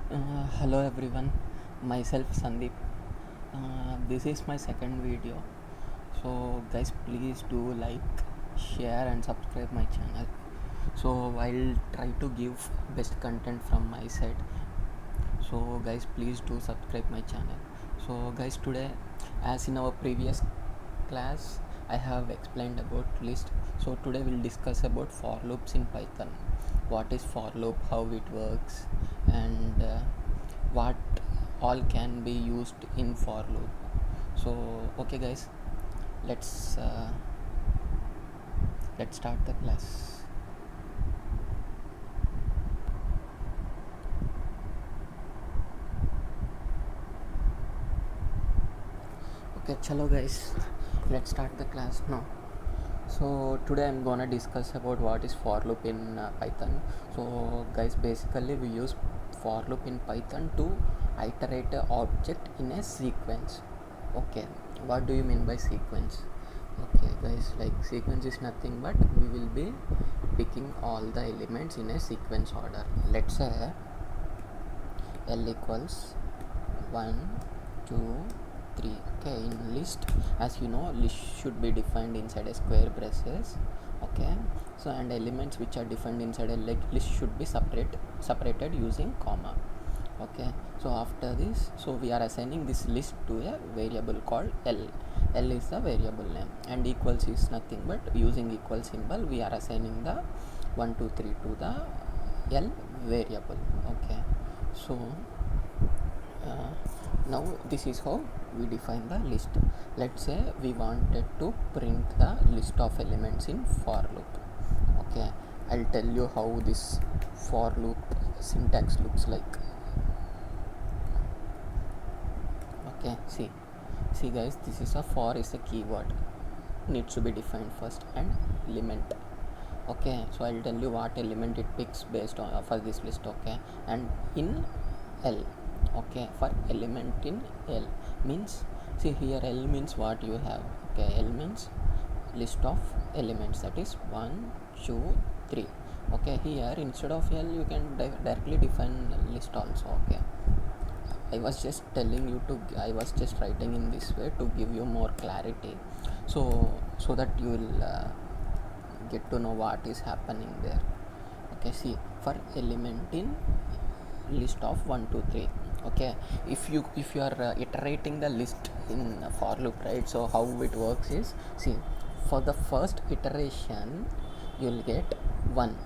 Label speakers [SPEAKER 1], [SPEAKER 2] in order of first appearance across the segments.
[SPEAKER 1] Hello everyone, myself Sandeep. This is my second video. So guys, please do like, share and subscribe my channel. So I'll try to give best content from my side. So guys, please do subscribe my channel. So guys, today, as in our previous class, I have explained about list. So today we'll discuss about for loops in Python. What is for loop, how it works, and what all can be used in for loop. So okay guys, let's start the class. Okay, chalo guys, let's start the class now. So today I'm gonna discuss about what is for loop in Python. So guys, basically we use for loop in Python to iterate an object in a sequence. Okay, what do you mean by sequence? Okay guys, like sequence is nothing but we will be picking all the elements in a sequence order. Let's say L equals 1 2 3. Okay, in list, as you know, list should be defined inside a square braces. Okay, so and elements which are defined inside a list should be separated using comma. Okay, so after this, so we are assigning this list to a variable called L. L is the variable name and equals is nothing but using equal symbol we are assigning the 1 2 3 to the L variable. Okay, so now this is how we define the list. Let's say we wanted to print the list of elements in for loop. Okay, I'll tell you how this for loop syntax looks like. Okay, see guys, this is a for is a keyword, needs to be defined first, and element. Okay, so I'll tell you what element it picks based on for this list. Okay, and in L. Okay, for element in L means, see here L means what you have. Okay, L means list of elements, that is 1 2 3. Okay, here instead of L you can directly define list also. Okay, I was just writing in this way to give you more clarity, so that you will get to know what is happening there. Okay, see, for element in list of 1 2 3. Okay, if you are iterating the list in for loop, right? So how it works is, see, for the first iteration you will get 1.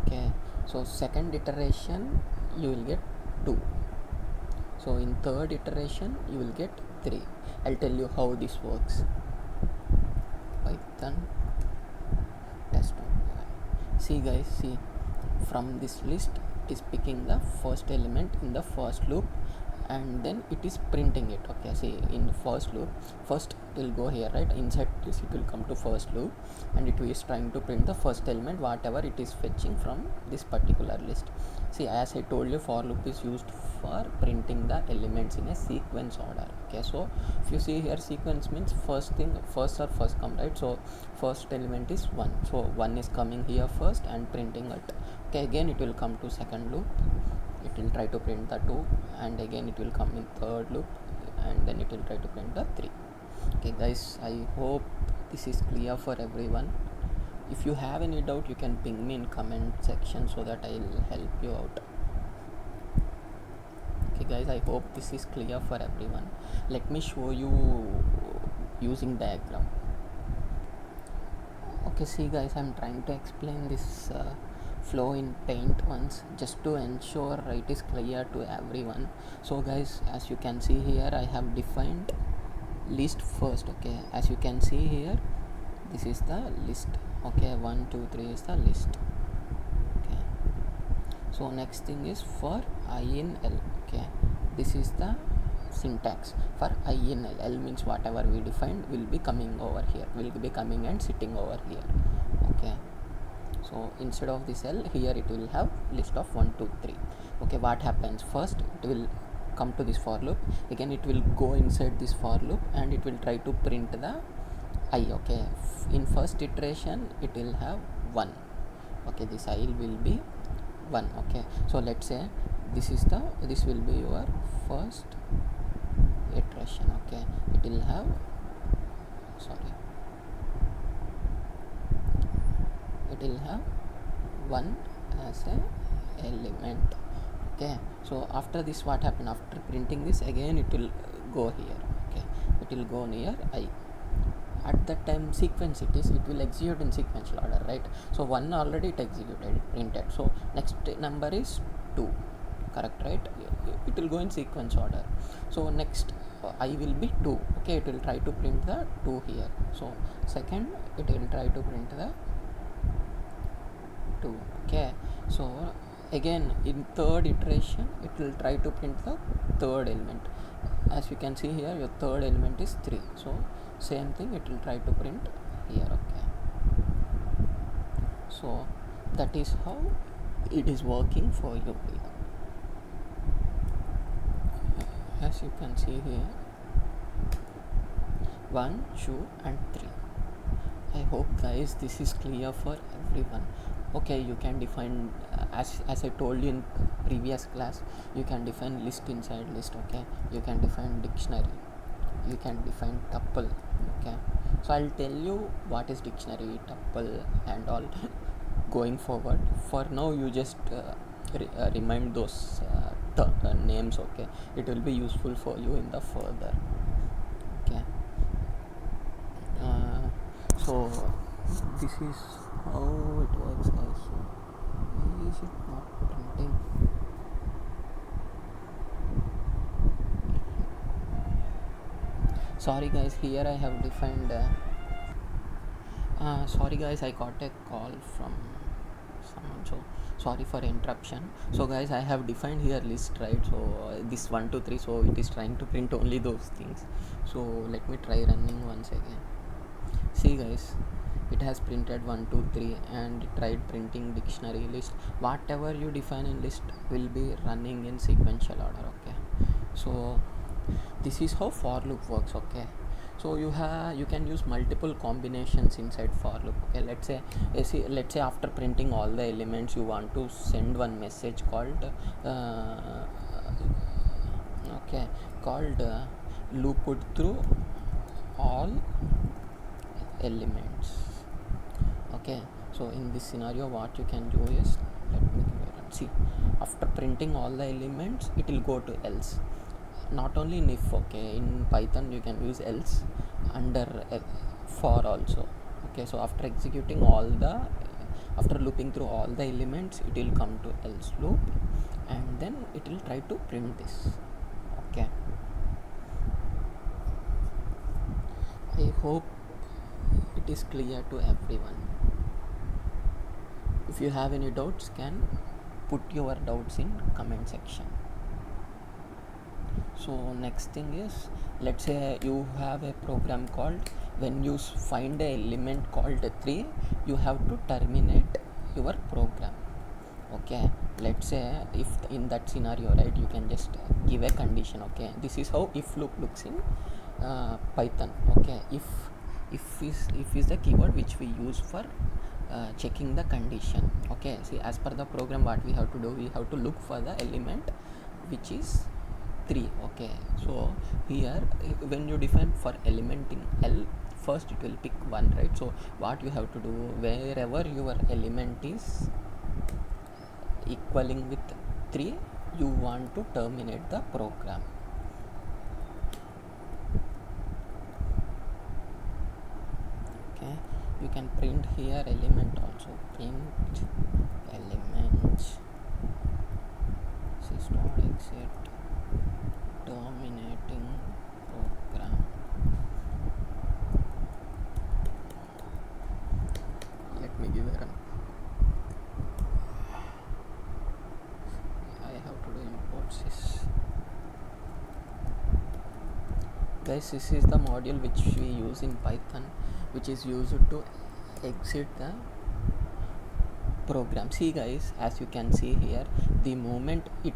[SPEAKER 1] Okay, so second iteration you will get 2. So in third iteration you will get 3. I'll tell you how this works. Python test. See guys, see, from this list it is picking the first element in the first loop and then it is printing it. Okay, see, in first loop, first it will go here, right? Inside this it will come to first loop and it is trying to print the first element whatever it is fetching from this particular list. See, as I told you, for loop is used for printing the elements in a sequence order. Okay, so if you see here, sequence means first come, right? So first element is 1, so 1 is coming here first and printing it. Okay, again it will come to second loop, it will try to print the 2 and again it will come in third loop and then it will try to print the 3. Okay guys, I hope this is clear for everyone. If you have any doubt you can ping me in comment section so that I'll help you out. Okay guys, I hope this is clear for everyone. Let me show you using diagram. Okay, see guys, I'm trying to explain this flow in Paint once just to ensure it is clear to everyone. So guys, as you can see here, I have defined list first. Okay, as you can see here, this is the list. Okay, 1 2 3 is the list. Okay, so next thing is for I in L. Okay, this is the syntax for I in L. L means whatever we defined will be coming over here, will be coming and sitting over here. Okay, so instead of this L, here it will have list of 1 2 3. Okay, what happens first, it will come to this for loop, again it will go inside this for loop and it will try to print the I. Okay, in first iteration it will have 1. Okay, this I will be 1. Okay, so let's say this will be your first iteration. Okay, it will have, sorry, it will have 1 as a element. Okay, so after this, what happened? After printing this, again it will go here. Okay, it will go near I. At that time sequence it will execute in sequential order, right? So 1 already it executed, it printed, so next number is 2, correct, right? It will go in sequence order. So next I will be 2. Okay, it will try to print the 2 here. So second it will try to print the 2. Okay, so again in third iteration it will try to print the third element. As you can see here, your third element is 3, so same thing it will try to print here. Okay, so that is how it is working for you here. As you can see here, 1, 2 and 3. I hope guys this is clear for everyone. Okay, you can define as I told you in previous class, you can define list inside list. Okay, you can define dictionary, you can define tuple. Okay, so I'll tell you what is dictionary, tuple and all going forward. For now you just remind those names. Okay, it will be useful for you in the further. Okay, so this is how it works guys. So why is it not printing? Sorry guys, here I have defined sorry guys, I got a call from someone, so sorry for interruption. So guys, I have defined here list, right? So this 1 2 3, so it is trying to print only those things. So let me try running once again. See guys, it has printed 1 2 3 and tried printing dictionary list. Whatever you define in list will be running in sequential order. Okay, so this is how for loop works. Okay, so you can use multiple combinations inside for loop. Okay, let's say after printing all the elements, you want to send one message called loop put through all elements. Okay, so in this scenario what you can do is, let me see, after printing all the elements it will go to else. Not only in if, okay, in Python you can use else under for also. Okay, so after executing after looping through all the elements, it will come to else loop and then it will try to print this. Okay, I hope it is clear to everyone. If you have any doubts, can put your doubts in comment section. So next thing is, let's say you have a program called, when you find a element called 3, you have to terminate your program. Okay, let's say if in that scenario, right, you can just give a condition. Okay, this is how if loop looks in Python. Okay, if is the keyword which we use for checking the condition. Okay, see, as per the program, what we have to do, we have to look for the element which is 3. Okay, so here when you define for element in L, first it will pick 1, right? So what you have to do, wherever your element is equaling with 3, you want to terminate the program. Okay, you can print here element also, print elements sys.exit terminating program. Let me give a run. I have to do import sys. Guys, this is the module which we use in Python, which is used to exit the program. See guys, as you can see here, the moment it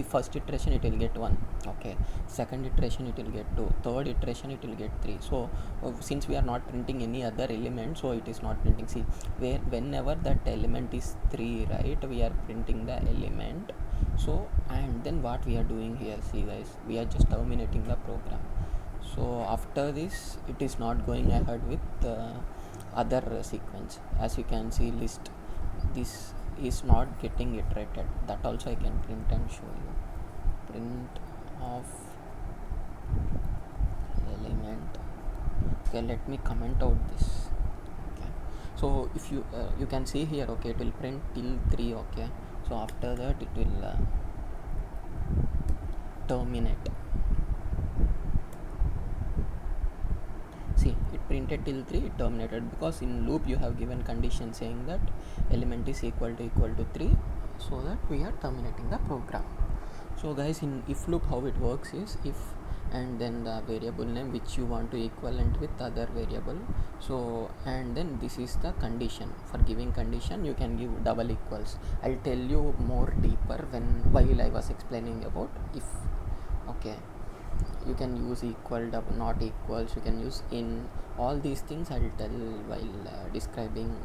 [SPEAKER 1] first iteration it will get 1. Okay, second iteration it will get 2, third iteration it will get 3. So since we are not printing any other element, so it is not printing. See, whenever that element is 3, right, we are printing the element So and then what we are doing here, see guys, we are just terminating the program. So after this it is not going ahead with other sequence. As you can see, list, this is not getting iterated. That also I can print and show you. Print of element. Okay, let me comment out this. Okay, so if you can see here, okay, it will print till 3. Okay, so after that it will terminate. See, it printed till 3, it terminated, because in loop you have given condition saying that element is equal to 3, so that we are terminating the program. So guys, in if loop how it works is if and then the variable name which you want to equivalent with other variable. So and then this is the condition. For giving condition you can give double equals. I'll tell you more deeper while I was explaining about if. Okay, you can use equal, double, not equals, you can use in, all these things I'll tell while describing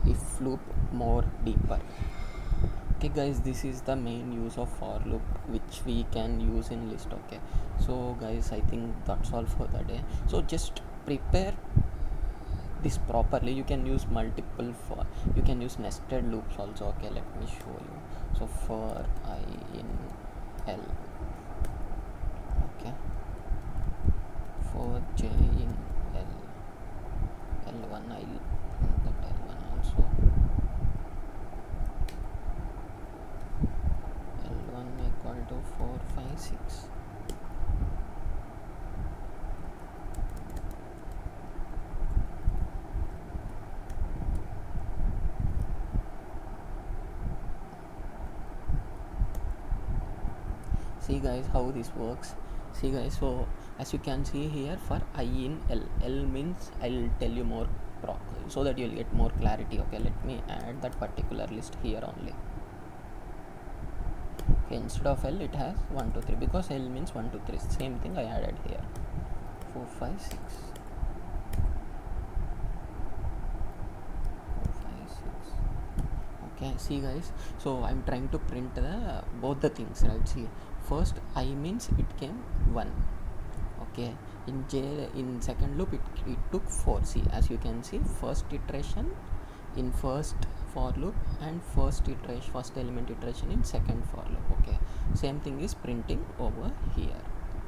[SPEAKER 1] if loop more deeper. Okay guys, this is the main use of for loop which we can use in list. Okay, so guys, I think that's all for the day. So just prepare this properly. You can use multiple for, you can use nested loops also. Okay, let me show you. So for I in L, okay, for j in L, L1 I'll that L1 also, L1 equal to 4 5 6. See guys how this works. See guys, so as you can see here, for I in L, L means I'll tell you more so that you'll get more clarity. Okay, let me add that particular list here only. Okay, instead of L it has 1 2 3, because L means 1 2 3. Same thing I added here, 4 5 6. 4 5 6. Okay, see guys, so I'm trying to print the both the things, right? See, first I means it came 1. Okay, in j, in second loop it took 4. See, as you can see, first iteration in first for loop and first element iteration in second for loop. Okay, same thing is printing over here,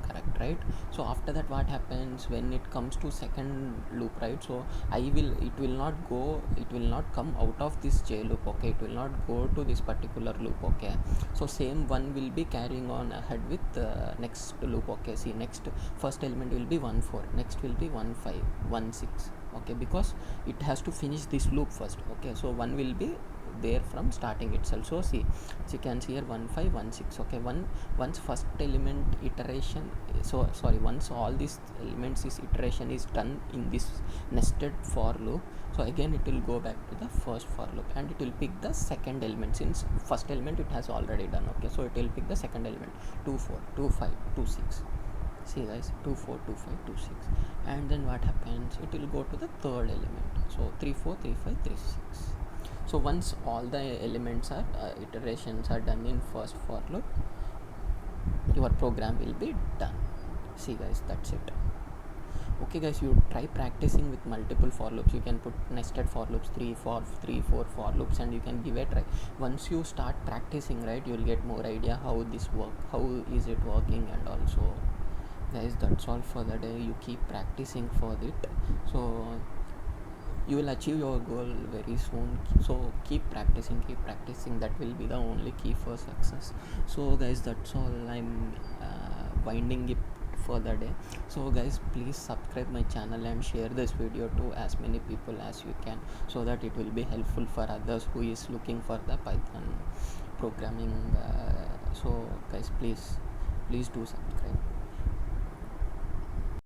[SPEAKER 1] correct, right? So after that what happens when it comes to second loop, right? So it will not come out of this j loop. Okay, it will not go to this particular loop. Okay, so same one will be carrying on ahead with next loop. Okay, see, next first element will be 1 4, next will be 1 5 1 6. Okay, because it has to finish this loop first. Okay, so one will be there from starting itself. So see, so you can see here 1 5 1 6. Okay, once first element iteration, so sorry, once all these elements is iteration is done in this nested for loop, so again it will go back to the first for loop and it will pick the second element, since first element it has already done. Okay, so it will pick the second element, 2 4 2 5 2 6. See guys, 2 4 2 5 2 6, and then what happens, it will go to the third element, so 3 4 3 5 3 6. So once all the elements are iterations are done in first for loop, your program will be done. See guys, that's it. Okay guys, you try practicing with multiple for loops. You can put nested for loops, 3 4 for loops, and you can give a try. Once you start practicing, right, you'll get more idea how this work, how is it working. And also guys, that's all for the day. You keep practicing for it, so you will achieve your goal very soon. So keep practicing, that will be the only key for success. So guys, that's all. I'm winding it for the day. So guys, please subscribe my channel and share this video to as many people as you can, so that it will be helpful for others who is looking for the Python programming. So guys, please do subscribe.